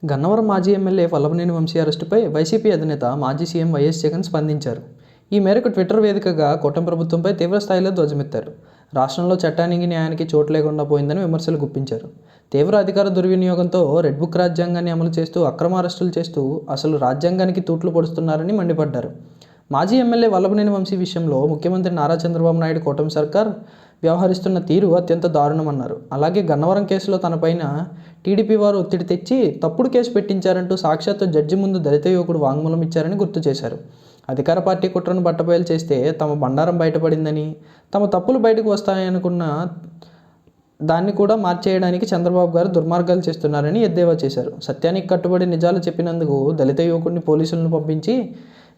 గన్నవరం మాజీ MLA Vallabhaneni Vamsi అరెస్టుపై YCP అధినేత మాజీ సీఎం వైఎస్ జగన్ స్పందించారు. ఈ మేరకు ట్విట్టర్ వేదికగా కూటమి ప్రభుత్వంపై తీవ్రస్థాయిలో ధ్వజమెత్తారు. రాష్ట్రంలో చట్టానికి న్యాయానికి చోటు లేకుండా పోయిందని విమర్శలు గుప్పించారు. తీవ్ర అధికార దుర్వినియోగంతో రెడ్ బుక్ రాజ్యాంగాన్ని అమలు చేస్తూ అక్రమ అరెస్టులు చేస్తూ అసలు రాజ్యాంగానికి తూట్లు పొడుస్తున్నారని మండిపడ్డారు. మాజీ ఎమ్మెల్యే వల్లభనేని వంశీ విషయంలో ముఖ్యమంత్రి నారా చంద్రబాబు నాయుడు కూటమి సర్కార్ వ్యవహరిస్తున్న తీరు అత్యంత దారుణమన్నారు. అలాగే గన్నవరం కేసులో తనపైన టీడీపీ వారు ఒత్తిడి తెచ్చి తప్పుడు కేసు పెట్టించారంటూ సాక్షాత్తు జడ్జి ముందు దళిత యువకుడు వాంగ్మూలం ఇచ్చారని గుర్తు చేశారు. అధికార పార్టీ కుట్రను బట్టబయలు చేస్తే తమ బండారం బయటపడిందని, తమ తప్పులు బయటకు వస్తాయనుకున్న దాన్ని కూడా మార్చేయడానికి చంద్రబాబు గారు దుర్మార్గాలు చేస్తున్నారని ఎద్దేవా చేశారు. సత్యానికి కట్టుబడి నిజాలు చెప్పినందుకు దళిత యువకుడిని పోలీసులను పంపించి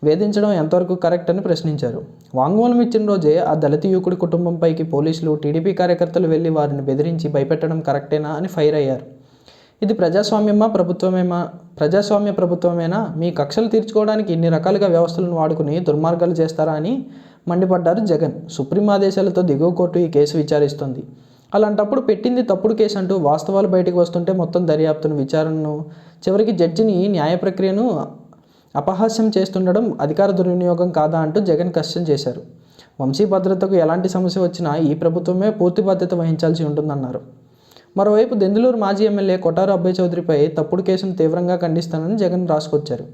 వేధించడం ఎంతవరకు కరెక్ట్ అని ప్రశ్నించారు. వాంగ్మూలం ఇచ్చిన రోజే ఆ దళిత యువకుడి కుటుంబంపైకి పోలీసులు, టీడీపీ కార్యకర్తలు వెళ్లి వారిని బెదిరించి భయపెట్టడం కరెక్టేనా అని ఫైర్ అయ్యారు. ఇది ప్రజాస్వామ్య ప్రభుత్వమేనా? మీ కక్షలు తీర్చుకోవడానికి ఇన్ని రకాలుగా వ్యవస్థలను వాడుకుని దుర్మార్గాలు చేస్తారా అని మండిపడ్డారు జగన్. సుప్రీం ఆదేశాలతో దిగువ కోర్టు ఈ కేసు విచారిస్తుంది. అలాంటప్పుడు పెట్టింది తప్పుడు కేసు అంటూ వాస్తవాలు బయటకు వస్తుంటే మొత్తం దర్యాప్తును, విచారణను, చివరికి జడ్జిని, న్యాయ ప్రక్రియను అపహాస్యం చేస్తుండడం అధికార దుర్వినియోగం కాదా అంటూ జగన్ క్వశ్చన్ చేశారు. వంశీ భద్రతకు ఎలాంటి సమస్య వచ్చినా ఈ ప్రభుత్వమే పూర్తి బాధ్యత వహించాల్సి ఉంటుందన్నారు. మరోవైపు దెందులూరు మాజీ ఎమ్మెల్యే కొఠారు అబ్బాయి చౌదరిపై తప్పుడు కేసును తీవ్రంగా ఖండిస్తానని జగన్ రాసుకొచ్చారు.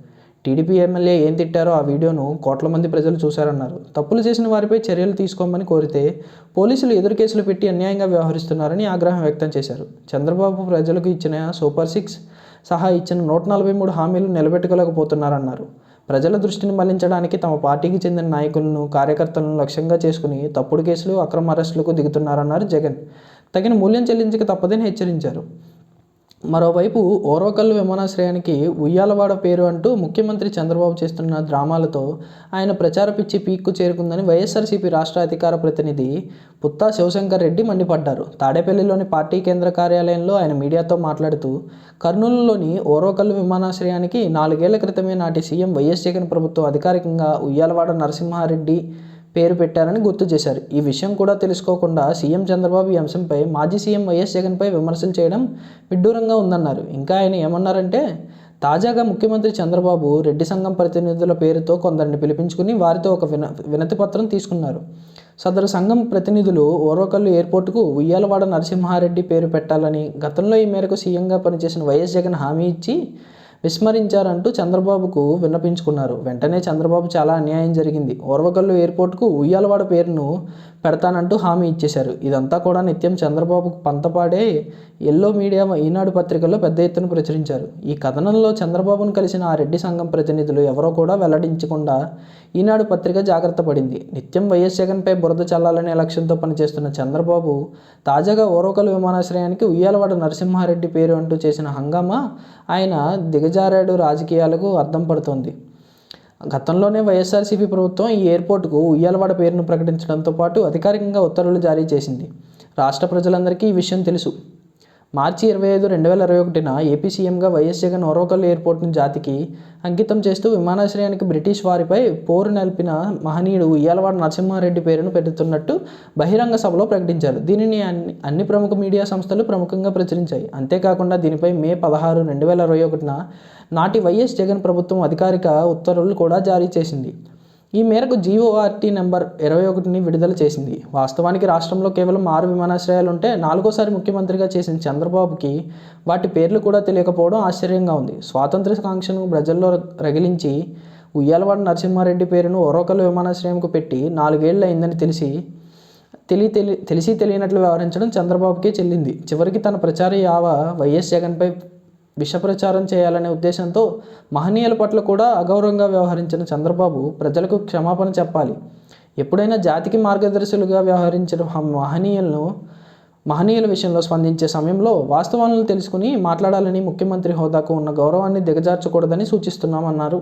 టీడీపీ ఎమ్మెల్యే ఏం తిట్టారో ఆ వీడియోను కోట్ల మంది ప్రజలు చూశారన్నారు. తప్పులు చేసిన వారిపై చర్యలు తీసుకోమని కోరితే పోలీసులు ఎదురు కేసులు పెట్టి అన్యాయంగా వ్యవహరిస్తున్నారని ఆగ్రహం వ్యక్తం చేశారు. చంద్రబాబు ప్రజలకు ఇచ్చిన సూపర్ 6 సహా ఇచ్చిన 143 హామీలు నిలబెట్టుకోలేకపోతున్నారన్నారు. ప్రజల దృష్టిని మళ్లించడానికి తమ పార్టీకి చెందిన నాయకులను, కార్యకర్తలను లక్ష్యంగా చేసుకుని తప్పుడు కేసులు, అక్రమ అరెస్టులకు దిగుతున్నారన్నారు జగన్. తగిన మూల్యం చెల్లించక తప్పదని హెచ్చరించారు. మరోవైపు ఓర్వకల్లు విమానాశ్రయానికి ఉయ్యాలవాడ పేరు అంటూ ముఖ్యమంత్రి చంద్రబాబు చేస్తున్న డ్రామాలతో ఆయన ప్రచార పిచ్చి పీక్కు చేరుకుందని వైఎస్ఆర్సీపీ రాష్ట్ర అధికార ప్రతినిధి పుత్తా శివశంకర్ రెడ్డి మండిపడ్డారు. తాడేపల్లిలోని పార్టీ కేంద్ర కార్యాలయంలో ఆయన మీడియాతో మాట్లాడుతూ కర్నూలులోని ఓర్వకల్లు విమానాశ్రయానికి 4 ఏళ్ల క్రితమే నాటి సీఎం వైఎస్ జగన్ ప్రభుత్వం అధికారికంగా ఉయ్యాలవాడ నరసింహారెడ్డి పేరు పెట్టారని గుర్తు చేశారు. ఈ విషయం కూడా తెలుసుకోకుండా సీఎం చంద్రబాబు ఈ అంశంపై మాజీ సీఎం వైఎస్ జగన్పై విమర్శలు చేయడం విడ్డూరంగా ఉందన్నారు. ఇంకా ఆయన ఏమన్నారంటే, తాజాగా ముఖ్యమంత్రి చంద్రబాబు రెడ్డి సంఘం ప్రతినిధుల పేరుతో కొందరిని పిలిపించుకుని వారితో ఒక వినతి పత్రం తీసుకున్నారు. సదరు సంఘం ప్రతినిధులు ఓర్వకల్లు ఎయిర్పోర్టుకు ఉయ్యాలవాడ నరసింహారెడ్డి పేరు పెట్టాలని గతంలో ఈ మేరకు సీఎంగా పనిచేసిన వైఎస్ జగన్ హామీ ఇచ్చి విస్మరించారంటూ చంద్రబాబుకు విన్నపించుకున్నారు. వెంటనే చంద్రబాబు చాలా అన్యాయం జరిగింది, ఓర్వకల్లు ఎయిర్పోర్టుకు ఉయ్యాలవాడ పేరును పెడతానంటూ హామీ ఇచ్చేశారు. ఇదంతా కూడా నిత్యం చంద్రబాబుకు పంతపాడే ఎల్లో మీడియా ఈనాడు పత్రికల్లో పెద్ద ఎత్తున ప్రచురించారు. ఈ కథనంలో చంద్రబాబును కలిసిన ఆ రెడ్డి సంఘం ప్రతినిధులు ఎవరో కూడా వెల్లడించకుండా ఈనాడు పత్రిక జాగ్రత్త పడింది. నిత్యం వైఎస్ జగన్పై బురద చల్లాలనే లక్ష్యంతో పనిచేస్తున్న చంద్రబాబు తాజాగా ఓర్వకల్లు విమానాశ్రయానికి ఉయ్యాలవాడ నరసింహారెడ్డి పేరు అంటూ చేసిన హంగామా ఆయన దిగజారాడు రాజకీయాలకు అర్థం పడుతోంది. గతంలోనే వైఎస్ఆర్సీపీ ప్రభుత్వం ఈ ఎయిర్పోర్టుకు ఉయ్యాలవాడ పేరును ప్రకటించడంతో పాటు అధికారికంగా ఉత్తర్వులు జారీ చేసింది. రాష్ట్ర ప్రజలందరికీ ఈ విషయం తెలుసు. మార్చి 25, 2021న ఏపీ సీఎంగా వైఎస్ జగన్ ఓర్వకల్లు ఎయిర్పోర్టును జాతికి అంకితం చేస్తూ విమానాశ్రయానికి బ్రిటిష్ వారిపై పోరు నలిపిన మహనీయుడు ఉయ్యాలవాడ నరసింహారెడ్డి పేరును పెడుతున్నట్టు బహిరంగ సభలో ప్రకటించారు. దీనిని అన్ని ప్రముఖ మీడియా సంస్థలు ప్రముఖంగా ప్రచురించాయి. అంతేకాకుండా దీనిపై మే 16, 2021న నాటి వైఎస్ జగన్ ప్రభుత్వం అధికారిక ఉత్తర్వులు కూడా జారీ చేసింది. ఈ మేరకు జీఓఆర్టీ నెంబర్ 21ని విడుదల చేసింది. వాస్తవానికి రాష్ట్రంలో కేవలం 6 విమానాశ్రయాలు ఉంటే 4వసారి ముఖ్యమంత్రిగా చేసిన చంద్రబాబుకి వాటి పేర్లు కూడా తెలియకపోవడం ఆశ్చర్యంగా ఉంది. స్వాతంత్ర కాంక్షను ప్రజల్లో రగిలించి ఉయ్యాలవాడ నరసింహారెడ్డి పేరును ఓర్వకల్లు విమానాశ్రయంకు పెట్టి 4 ఏళ్ళు అయిందని తెలిసి తెలియనట్లు వ్యవహరించడం చంద్రబాబుకే చెల్లింది. చివరికి తన ప్రచార యావ వైఎస్ జగన్పై విషప్రచారం చేయాలనే ఉద్దేశంతో మహనీయుల పట్ల కూడా అగౌరవంగా వ్యవహరించిన చంద్రబాబు ప్రజలకు క్షమాపణ చెప్పాలి. ఎప్పుడైనా జాతికి మార్గదర్శులుగా వ్యవహరించిన మహనీయుల విషయంలో స్పందించే సమయంలో వాస్తవాలను తెలుసుకుని మాట్లాడాలని, ముఖ్యమంత్రి హోదాకు ఉన్న గౌరవాన్ని దిగజార్చకూడదని సూచిస్తున్నామన్నారు.